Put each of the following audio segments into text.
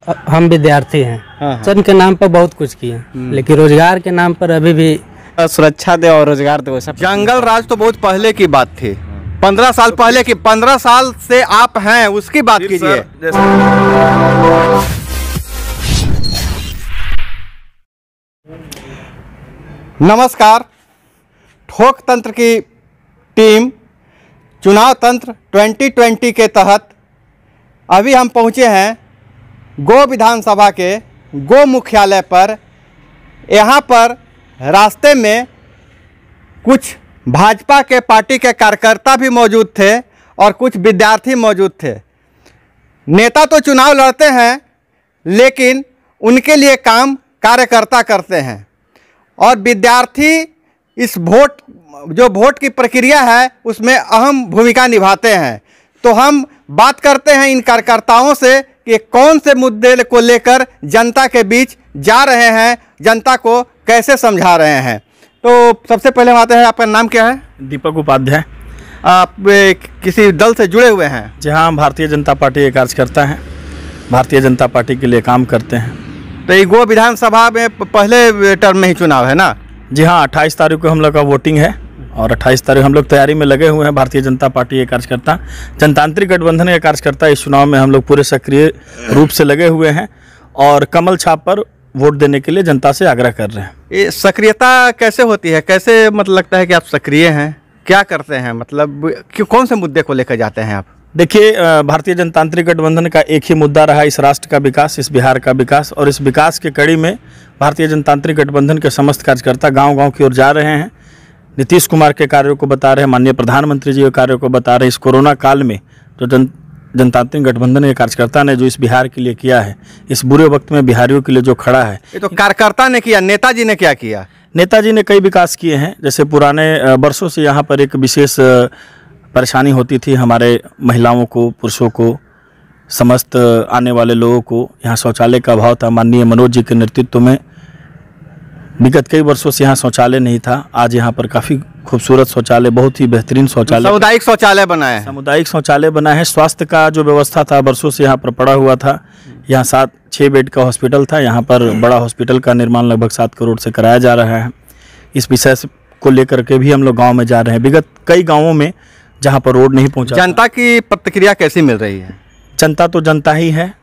हम विद्यार्थी हैं। हाँ। सन के नाम पर बहुत कुछ किए, लेकिन रोजगार के नाम पर अभी भी सुरक्षा दे और रोजगार दे। वैसा जंगल राज तो बहुत पहले की बात थी, 15 साल पहले की। 15 साल से आप हैं, उसकी बात कीजिए। नमस्कार। ठोक तंत्र की टीम चुनाव तंत्र 2020 के तहत अभी हम पहुंचे हैं गो विधानसभा के गो मुख्यालय पर। यहाँ पर रास्ते में कुछ भाजपा के पार्टी के कार्यकर्ता भी मौजूद थे और कुछ विद्यार्थी मौजूद थे। नेता तो चुनाव लड़ते हैं, लेकिन उनके लिए काम कार्यकर्ता करते हैं और विद्यार्थी इस वोट की प्रक्रिया है उसमें अहम भूमिका निभाते हैं। तो हम बात करते हैं इन कार्यकर्ताओं से कि कौन से मुद्दे को लेकर जनता के बीच जा रहे हैं, जनता को कैसे समझा रहे हैं। तो सबसे पहले हम आते हैं, आपका नाम क्या है? दीपक उपाध्याय। आप किसी दल से जुड़े हुए हैं? जी हाँ, हम भारतीय जनता पार्टी के कार्यकर्ता हैं, भारतीय जनता पार्टी के लिए काम करते हैं। तो ये गो विधानसभा में पहले टर्म में ही चुनाव है ना? जी हाँ, 28 तारीख को हम लोग का वोटिंग है और 28 तारीख हम लोग तैयारी में लगे हुए हैं। भारतीय जनता पार्टी के कार्यकर्ता, जनतांत्रिक गठबंधन के कार्यकर्ता इस चुनाव में हम लोग पूरे सक्रिय रूप से लगे हुए हैं और कमल छाप पर वोट देने के लिए जनता से आग्रह कर रहे हैं। ये सक्रियता कैसे होती है? कैसे मतलब लगता है कि आप सक्रिय हैं? क्या करते हैं? मतलब कौन से मुद्दे को लेकर जाते हैं आप? देखिए, भारतीय जनतांत्रिक गठबंधन का एक ही मुद्दा रहा, इस राष्ट्र का विकास, इस बिहार का विकास। और इस विकास के कड़ी में भारतीय जनतांत्रिक गठबंधन के समस्त कार्यकर्ता गांव-गांव की ओर जा रहे हैं, नीतीश कुमार के कार्यों को बता रहे हैं, माननीय प्रधानमंत्री जी के कार्यों को बता रहे हैं। इस कोरोना काल में जो जनतांत्रिक गठबंधन के कार्यकर्ता ने जो इस बिहार के लिए किया है, इस बुरे वक्त में बिहारियों के लिए जो खड़ा है, ये तो कार्यकर्ता ने किया। नेताजी ने क्या किया? नेताजी ने कई विकास किए हैं। जैसे पुराने वर्षों से यहाँ पर एक विशेष परेशानी होती थी हमारे महिलाओं को, पुरुषों को, समस्त आने वाले लोगों को। यहाँ शौचालय का अभाव था। माननीय मनोज जी के नेतृत्व में विगत कई वर्षों से यहाँ शौचालय नहीं था। आज यहाँ पर काफ़ी खूबसूरत शौचालय, बहुत ही बेहतरीन शौचालय, सामुदायिक शौचालय बना है। सामुदायिक शौचालय बना है। स्वास्थ्य का जो व्यवस्था था वर्षों से यहाँ पर पड़ा हुआ था। यहाँ 7-6 बेड का हॉस्पिटल था, यहाँ पर बड़ा हॉस्पिटल का निर्माण लगभग 7 करोड़ से कराया जा रहा है। इस विषय को लेकर के भी हम लोग गाँव में जा रहे हैं। विगत कई गाँवों में जहाँ पर रोड नहीं पहुँचा। जनता की प्रतिक्रिया कैसी मिल रही है? जनता तो जनता ही है,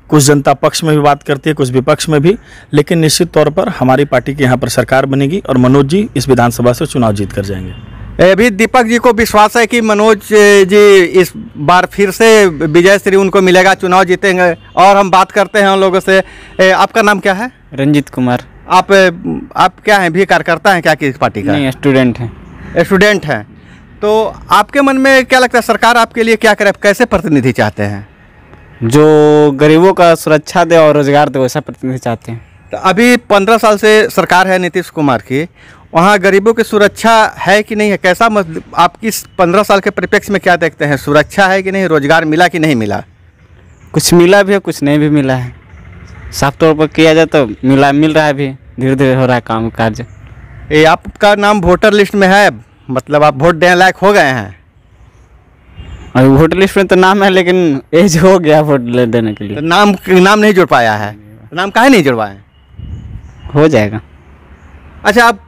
कुछ जनता पक्ष में भी बात करती है, कुछ विपक्ष में भी, लेकिन निश्चित तौर पर हमारी पार्टी के यहाँ पर सरकार बनेगी और मनोज जी इस विधानसभा से चुनाव जीत कर जाएंगे। अभी दीपक जी को विश्वास है कि मनोज जी इस बार फिर से विजय श्री उनको मिलेगा, चुनाव जीतेंगे। और हम बात करते हैं उन लोगों से। आपका नाम क्या है? रंजीत कुमार। आप क्या हैं? भी कार्यकर्ता हैं क्या किस पार्टी का? नहीं, स्टूडेंट हैं। स्टूडेंट हैं। तो आपके मन में क्या लगता है सरकार आपके लिए क्या करे? कैसे प्रतिनिधि चाहते हैं? जो गरीबों का सुरक्षा दे और रोजगार दे, वैसा प्रतिनिधि चाहते हैं। तो अभी 15 साल से सरकार है नीतीश कुमार की, वहाँ गरीबों की सुरक्षा है कि नहीं है? कैसा मतलब आपकी 15 साल के परिप्रेक्ष्य में क्या देखते हैं? सुरक्षा है कि नहीं? रोजगार मिला कि नहीं मिला? कुछ मिला भी है, कुछ नहीं भी मिला है। साफ तौर पर किया जाए तो मिल रहा है भी, धीरे धीरे हो रहा है काम कार्य। ये आपका नाम वोटर लिस्ट में है, मतलब आप वोट देने लायक हो गए हैं? अभी वोटर लिस्ट में तो नाम है, लेकिन एज हो गया वोट देने के लिए। तो नाम नहीं जुड़ पाया है? नाम काहे नहीं जुड़वाए? हो जाएगा। अच्छा, आप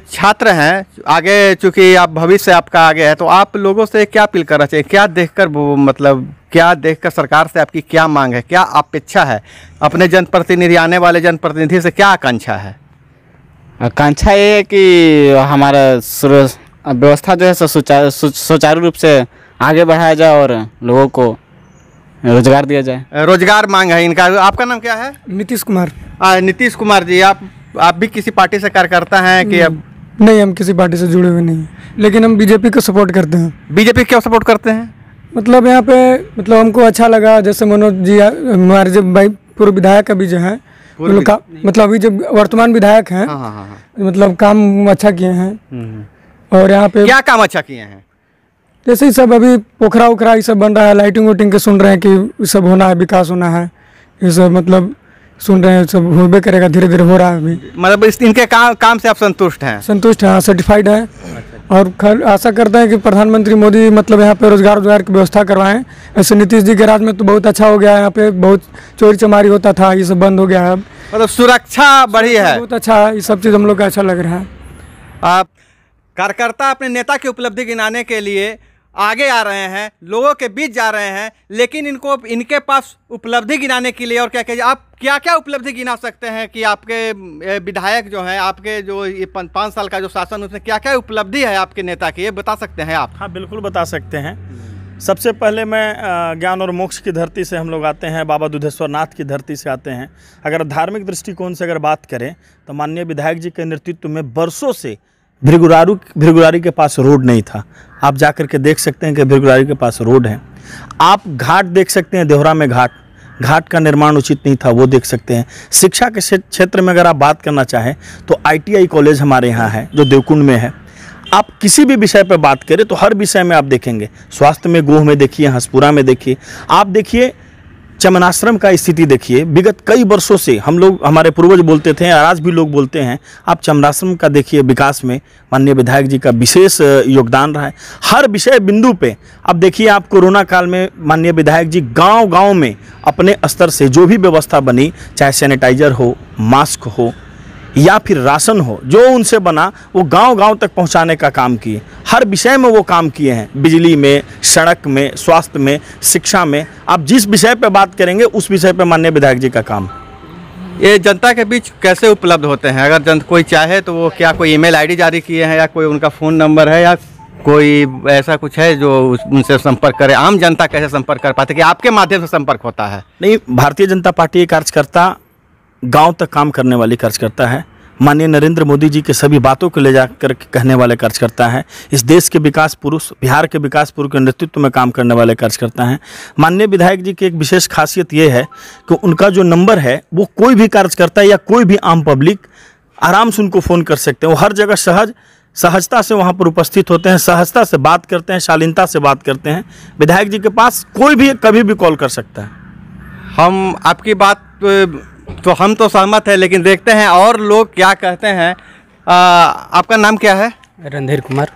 छात्र हैं, आगे चूँकि आप भविष्य आपका आगे है, तो आप लोगों से क्या अपील करना चाहिए? क्या देखकर मतलब क्या देखकर सरकार से आपकी क्या मांग है, क्या अपेक्षा है? अपने जनप्रतिनिधि, आने वाले जनप्रतिनिधि से क्या आकांक्षा है? आकांक्षा ये है कि हमारा व्यवस्था जो है सुचारू रूप से आगे बढ़ाया जाए और लोगों को रोजगार दिया जाए। रोजगार मांग है इनका। आपका नाम क्या है? नीतीश कुमार। नीतीश कुमार जी, आप भी किसी पार्टी से कार्यकर्ता हैं कि अब? नहीं, हम किसी पार्टी से जुड़े हुए नहीं, लेकिन हम बीजेपी को सपोर्ट करते हैं। बीजेपी क्यों सपोर्ट करते हैं? मतलब यहाँ पे मतलब हमको अच्छा लगा, जैसे मनोज जी हमारे जब भाई पूर्व विधायक अभी जो है, मतलब अभी जब वर्तमान विधायक हैं, मतलब काम अच्छा किए हैं। और यहाँ पे क्या काम अच्छा किए हैं? जैसे ही सब अभी पोखरा उखरा ये सब बन रहा है, लाइटिंग वाइटिंग के सुन रहे हैं कि ये सब होना है, विकास होना है, ये सब मतलब सुन रहे हैं, सब होबे करेगा, धीरे धीरे हो रहा है अभी। मतलब इनके काम से आप संतुष्ट हैं? संतुष्ट हैं, सर्टिफाइड है। और आशा करते हैं कि प्रधानमंत्री मोदी मतलब यहाँ पे रोजगार की व्यवस्था करवाएं। ऐसे नीतीश जी के राज में तो बहुत अच्छा हो गया है, यहाँ पे बहुत चोरी चमारी होता था, ये सब बंद हो गया है अब। मतलब सुरक्षा बढ़ी है, बहुत अच्छा है, ये सब चीज़ हम लोग का अच्छा लग रहा है। आप कार्यकर्ता अपने नेता की उपलब्धि गिनाने के लिए आगे आ रहे हैं, लोगों के बीच जा रहे हैं, लेकिन इनके पास उपलब्धि गिनाने के लिए और क्या कहिए, आप क्या क्या उपलब्धि गिना सकते हैं कि आपके विधायक जो हैं, आपके जो ये 5 साल का जो शासन, उसमें क्या क्या उपलब्धि है आपके नेता की, ये बता सकते हैं आप? हाँ, बिल्कुल बता सकते हैं। सबसे पहले मैं ज्ञान और मोक्ष की धरती से हम लोग आते हैं, बाबा दुधेश्वर नाथ की धरती से आते हैं। अगर धार्मिक दृष्टिकोण से अगर बात करें तो माननीय विधायक जी के नेतृत्व में बरसों से भृगुरारी के पास रोड नहीं था। आप जाकर के देख सकते हैं कि भृगुरारी के पास रोड है। आप घाट देख सकते हैं, देवरा में घाट का निर्माण उचित नहीं था, वो देख सकते हैं। शिक्षा के क्षेत्र में अगर आप बात करना चाहें तो ITI कॉलेज हमारे यहाँ है जो देवकुंड में है। आप किसी भी विषय पर बात करें तो हर विषय में आप देखेंगे, स्वास्थ्य में गोह में देखिए, हंसपुरा में देखिए, आप देखिए चमनाश्रम का स्थिति देखिए। विगत कई वर्षों से हम लोग, हमारे पूर्वज बोलते थे और आज भी लोग बोलते हैं, आप चमनाश्रम का देखिए, विकास में माननीय विधायक जी का विशेष योगदान रहा है हर विषय बिंदु पे। अब देखिए, आप कोरोना काल में माननीय विधायक जी गांव-गांव में अपने स्तर से जो भी व्यवस्था बनी, चाहे सैनिटाइजर हो, मास्क हो या फिर राशन हो, जो उनसे बना वो गांव-गांव तक पहुंचाने का काम किए। हर विषय में वो काम किए हैं, बिजली में, सड़क में, स्वास्थ्य में, शिक्षा में। आप जिस विषय पे बात करेंगे उस विषय पे माननीय विधायक जी का काम। ये जनता के बीच कैसे उपलब्ध होते हैं? अगर कोई चाहे तो वो क्या कोई email ID जारी किए हैं या कोई उनका फ़ोन नंबर है या कोई ऐसा कुछ है जो उनसे संपर्क करे? आम जनता कैसे संपर्क कर पाते कि आपके माध्यम से संपर्क होता है? नहीं, भारतीय जनता पार्टी के कार्यकर्ता गांव तक काम करने वाली कार्यकर्ता है। माननीय नरेंद्र मोदी जी के सभी बातों को ले जाकर कहने वाले कार्यकर्ता हैं। इस देश के विकास पुरुष, बिहार के विकास पुरुष के नेतृत्व में काम करने वाले कार्यकर्ता हैं। माननीय विधायक जी की एक विशेष खासियत ये है कि उनका जो नंबर है वो कोई भी कार्यकर्ता या कोई भी आम पब्लिक आराम से उनको फ़ोन कर सकते हैं। वो हर जगह सहजता से वहाँ पर उपस्थित होते हैं, सहजता से बात करते हैं, शालीनता से बात करते हैं। विधायक जी के पास कोई भी कभी भी कॉल कर सकता है। हम आपकी बात तो हम तो सहमत है, लेकिन देखते हैं और लोग क्या कहते हैं। आपका नाम क्या है? रणधीर कुमार।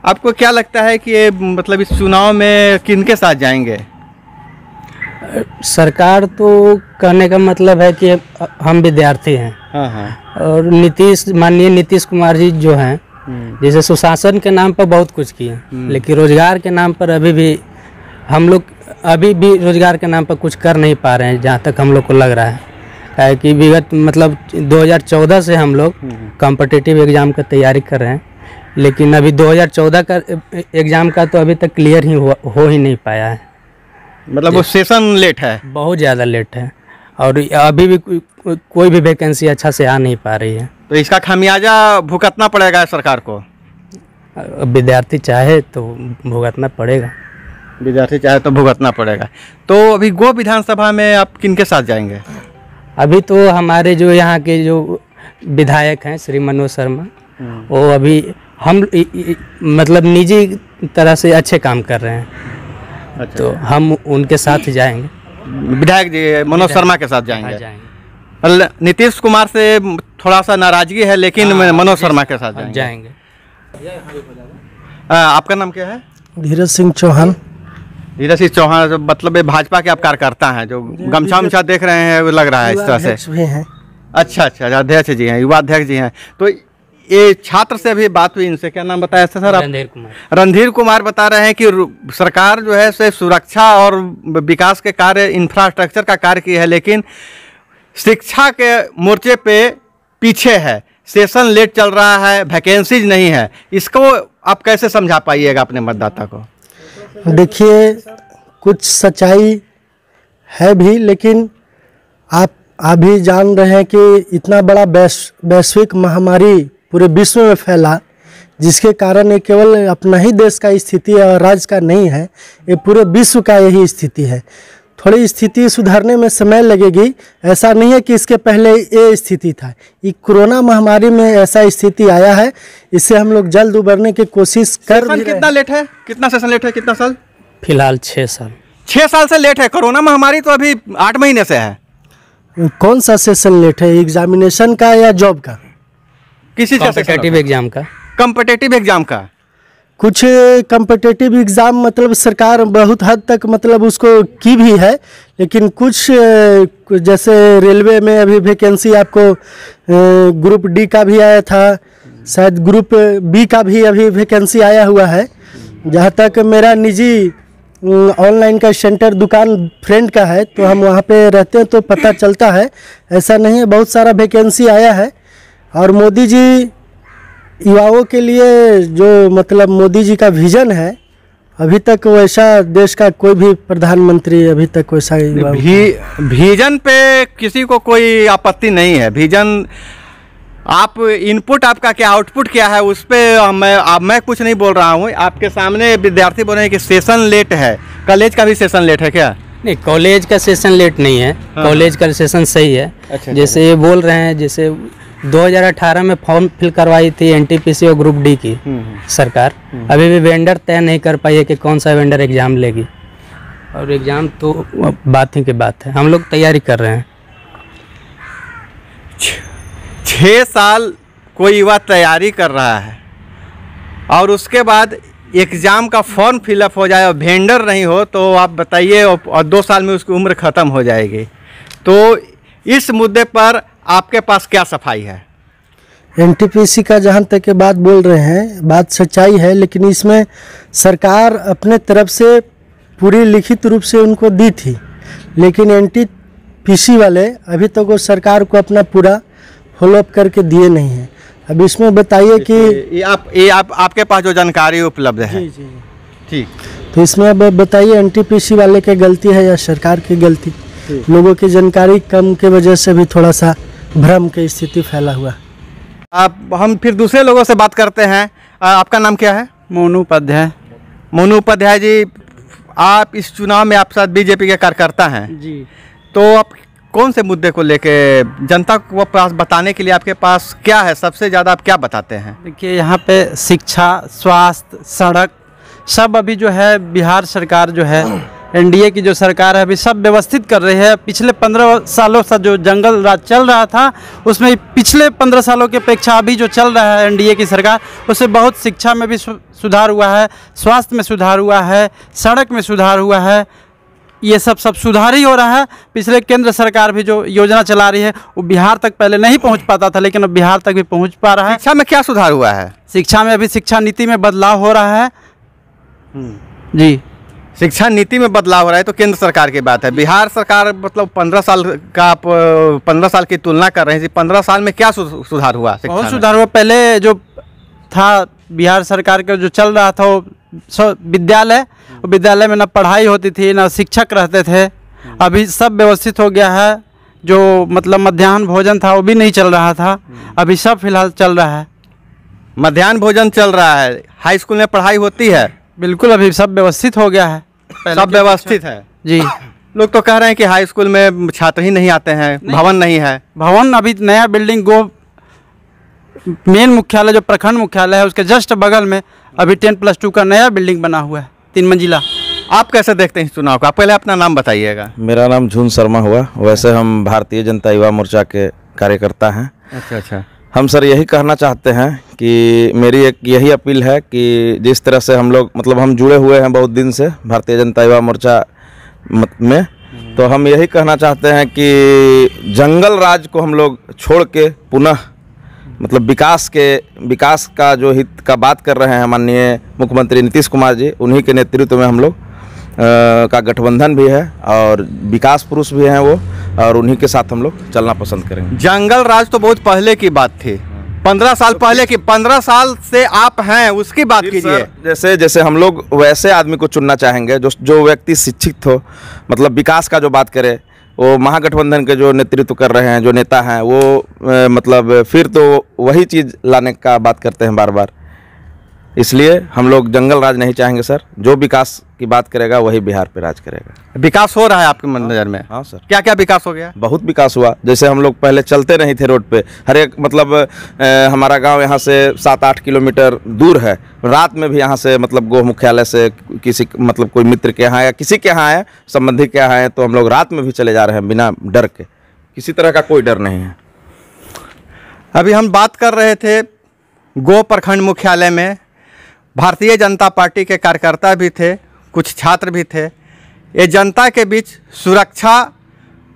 आपको क्या लगता है कि ये मतलब इस चुनाव में किनके साथ जाएंगे? सरकार तो कहने का मतलब है कि हम विद्यार्थी हैं। हाँ। और माननीय नीतीश कुमार जी जो हैं, जैसे सुशासन के नाम पर बहुत कुछ किए, लेकिन रोजगार के नाम पर हम लोग अभी भी रोजगार के नाम पर कुछ कर नहीं पा रहे हैं, जहाँ तक हम लोग को लग रहा है। है कि विगत मतलब 2014 से हम लोग कॉम्पिटिटिव एग्ज़ाम का तैयारी कर रहे हैं, लेकिन अभी 2014 का एग्ज़ाम का तो अभी तक क्लियर ही हो ही नहीं पाया है। मतलब वो सेशन लेट है, बहुत ज़्यादा लेट है, और अभी भी कोई भी वैकेंसी अच्छा से आ नहीं पा रही है। तो इसका खामियाजा भुगतना पड़ेगा सरकार को। विद्यार्थी चाहे तो भुगतना पड़ेगा। विद्यार्थी चाहे तो भुगतना पड़ेगा। तो अभी गो विधानसभा में आप किनके साथ जाएंगे? अभी तो हमारे जो यहाँ के जो विधायक हैं श्री मनोज शर्मा, वो अभी हम मतलब निजी तरह से अच्छे काम कर रहे हैं। अच्छा। तो हम उनके साथ जाएंगे। विधायक जी मनोज शर्मा के साथ जाएंगे। नीतीश कुमार से थोड़ा सा नाराजगी है, लेकिन मनोज शर्मा के साथ जाएंगे। आपका नाम क्या है? धीरज सिंह चौहान। धीरज सिंह चौहान, जो मतलब भाजपा के आप कार्यकर्ता हैं, जो गमछा उमछा देख रहे हैं, वो लग रहा है इस तरह से। भी हैं। अच्छा, अध्यक्ष जी हैं, युवा अध्यक्ष जी हैं। तो ये छात्र से भी बात हुई, इनसे क्या नाम बताया था सर? रणधीर कुमार बता रहे हैं कि सरकार जो है से सुरक्षा और विकास के कार्य, इंफ्रास्ट्रक्चर का कार्य की है, लेकिन शिक्षा के मोर्चे पे पीछे है। सेशन लेट चल रहा है, वैकेंसीज नहीं है। इसको आप कैसे समझा पाइएगा अपने मतदाता को? देखिए, कुछ सच्चाई है भी, लेकिन आप भी जान रहे हैं कि इतना बड़ा वैश्विक महामारी पूरे विश्व में फैला, जिसके कारण ये केवल अपना ही देश का स्थिति और राज्य का नहीं है, ये पूरे विश्व का यही स्थिति है। थोड़ी स्थिति सुधारने में समय लगेगी। ऐसा नहीं है कि इसके पहले ये स्थिति था, ये कोरोना महामारी में ऐसा स्थिति आया है। इससे हम लोग जल्द उबरने की कोशिश कर रहे हैं। कितना लेट है? कितना सेशन लेट है? कितना साल? फिलहाल 6 साल। 6 साल से लेट है। कोरोना महामारी तो अभी 8 महीने से है। कौन सा सेशन लेट है? एग्जामिनेशन का या जॉब का? किसी कॉम्पिटिटिव एग्जाम का। कॉम्पिटिटिव एग्जाम का। कुछ कम्पिटिटिव एग्ज़ाम मतलब सरकार बहुत हद तक मतलब उसको की भी है, लेकिन कुछ जैसे रेलवे में अभी वैकेंसी आपको ग्रुप डी का भी आया था, शायद ग्रुप बी का भी अभी वैकेंसी आया हुआ है। जहाँ तक मेरा निजी ऑनलाइन का सेंटर दुकान फ्रेंड का है, तो हम वहाँ पे रहते हैं तो पता चलता है, ऐसा नहीं है, बहुत सारा वैकेंसी आया है। और मोदी जी युवाओं के लिए जो मतलब मोदी जी का विजन है, अभी तक वैसा देश का कोई भी प्रधानमंत्री अभी तक वैसा विजन पे किसी को कोई आपत्ति नहीं है। विजन आप इनपुट आपका क्या, आउटपुट क्या है, उस पर मैं कुछ नहीं बोल रहा हूँ। आपके सामने विद्यार्थी बोल रहे हैं कि सेशन लेट है, कॉलेज का भी सेशन लेट है क्या? नहीं, कॉलेज का सेशन लेट नहीं है, कॉलेज का सेशन सही है। अच्छा, जैसे ये बोल रहे हैं, जैसे 2018 में फॉर्म फिल करवाई थी एनटीपीसी और ग्रुप डी की सरकार, अभी भी वेंडर तय नहीं कर पाई है कि कौन सा वेंडर एग्ज़ाम लेगी, और एग्ज़ाम तो बात ही की बात है, हम लोग तैयारी कर रहे हैं। 6 साल कोई युवा तैयारी कर रहा है और उसके बाद एग्ज़ाम का फॉर्म फिलअप हो जाए और वेंडर नहीं हो, तो आप बताइए, और 2 साल में उसकी उम्र ख़त्म हो जाएगी। तो इस मुद्दे पर आपके पास क्या सफाई है? एनटीपीसी का जहाँ तक के बात बोल रहे हैं, बात सच्चाई है, लेकिन इसमें सरकार अपने तरफ से पूरी लिखित रूप से उनको दी थी, लेकिन एनटीपीसी वाले अभी तक वो सरकार को अपना पूरा फॉलोअप करके दिए नहीं हैं। अब इसमें बताइए कि ये आपके पास जो जानकारी उपलब्ध है। जी ठीक, तो इसमें अब बताइए एनटीपीसी वाले की गलती है या सरकार की गलती? लोगों की जानकारी कम के वजह से भी थोड़ा सा भ्रम की स्थिति फैला हुआ। अब हम फिर दूसरे लोगों से बात करते हैं। आपका नाम क्या है? मोनू उपाध्याय। मोनू उपाध्याय जी, आप इस चुनाव में आप साथ बीजेपी के कार्यकर्ता हैं जी, तो आप कौन से मुद्दे को लेके जनता को पास बताने के लिए आपके पास क्या है, सबसे ज़्यादा आप क्या बताते हैं? देखिए, यहाँ पे शिक्षा, स्वास्थ्य, सड़क सब अभी जो है बिहार सरकार जो है, एनडीए की जो सरकार है, अभी सब व्यवस्थित कर रही है। पिछले 15 सालों से जो जंगल राज चल रहा था, उसमें पिछले 15 सालों की अपेक्षा अभी जो चल रहा है एनडीए की सरकार, उससे बहुत शिक्षा में भी सुधार हुआ है, स्वास्थ्य में सुधार हुआ है, सड़क में सुधार हुआ है। ये सब सुधार ही हो रहा है। पिछले केंद्र सरकार भी जो योजना चला रही है, वो बिहार तक पहले नहीं पहुंच पाता था, लेकिन अब बिहार तक भी पहुंच पा रहा है। शिक्षा में क्या सुधार हुआ है? शिक्षा में अभी शिक्षा नीति में बदलाव हो रहा है। जी, शिक्षा नीति में बदलाव हो रहा है तो केंद्र सरकार की बात है। बिहार सरकार मतलब 15 साल का आप 15 साल की तुलना कर रहे हैं। 15 साल में क्या सुधार हुआ? बहुत सुधार हुआ। पहले जो था बिहार सरकार का जो चल रहा था, वो विद्यालय में ना पढ़ाई होती थी, ना शिक्षक रहते थे। अभी सब व्यवस्थित हो गया है। जो मतलब मध्याह्न भोजन था वो भी नहीं चल रहा था, अभी सब फिलहाल चल रहा है। मध्याह्न भोजन चल रहा है। हाई स्कूल में पढ़ाई होती है? बिल्कुल, अभी सब व्यवस्थित हो गया है। सब व्यवस्थित है जी। लोग तो कह रहे हैं कि हाई स्कूल में छात्र ही नहीं आते हैं, भवन नहीं है। भवन अभी नया बिल्डिंग मेन मुख्यालय जो प्रखंड मुख्यालय है उसके जस्ट बगल में अभी 10+2 का नया बिल्डिंग बना हुआ है, 3 मंजिला। आप कैसे देखते हैं इस चुनाव को? आप पहले अपना नाम बताइएगा। मेरा नाम झुन शर्मा हुआ। वैसे हम भारतीय जनता युवा मोर्चा के कार्यकर्ता हैं। अच्छा। हम सर यही कहना चाहते हैं कि मेरी एक यही अपील है कि जिस तरह से हम लोग मतलब हम जुड़े हुए हैं बहुत दिन से भारतीय जनता युवा मोर्चा में, तो हम यही कहना चाहते हैं कि जंगल राज को हम लोग छोड़ के पुनः मतलब विकास का जो हित का बात कर रहे हैं माननीय मुख्यमंत्री नीतीश कुमार जी, उन्हीं के नेतृत्व में हम लोग का गठबंधन भी है और विकास पुरुष भी हैं वो, और उन्हीं के साथ हम लोग चलना पसंद करेंगे। जंगल राज तो बहुत पहले की बात थी, 15 साल पहले की। 15 साल से आप हैं, उसकी बात कीजिए। जैसे हम लोग वैसे आदमी को चुनना चाहेंगे जो व्यक्ति शिक्षित हो, मतलब विकास का जो बात करे। वो महागठबंधन के जो नेतृत्व कर रहे हैं जो नेता हैं वो मतलब फिर तो वही चीज़ लाने का बात करते हैं बार बार। इसलिए हम लोग जंगल राज नहीं चाहेंगे सर। जो विकास की बात करेगा वही बिहार पे राज करेगा। विकास हो रहा है आपके नज़र में? हाँ सर। क्या क्या विकास हो गया? बहुत विकास हुआ। जैसे हम लोग पहले चलते नहीं थे रोड पे, हर एक मतलब हमारा गांव यहाँ से 7-8 किलोमीटर दूर है। रात में भी यहाँ से मतलब गो मुख्यालय से किसी मतलब कोई मित्र के यहाँ या किसी के यहाँ है, संबंधी के यहाँ है, तो हम लोग रात में भी चले जा रहे हैं बिना डर के। किसी तरह का कोई डर नहीं है। अभी हम बात कर रहे थे गो प्रखंड मुख्यालय में, भारतीय जनता पार्टी के कार्यकर्ता भी थे, कुछ छात्र भी थे। ये जनता के बीच सुरक्षा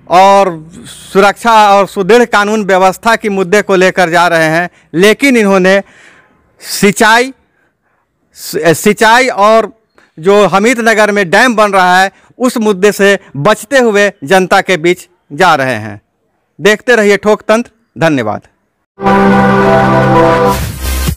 और सुदृढ़ कानून व्यवस्था की मुद्दे को लेकर जा रहे हैं, लेकिन इन्होंने सिंचाई और जो हमीदनगर में डैम बन रहा है उस मुद्दे से बचते हुए जनता के बीच जा रहे हैं। देखते रहिए ठोक तंत्र। धन्यवाद।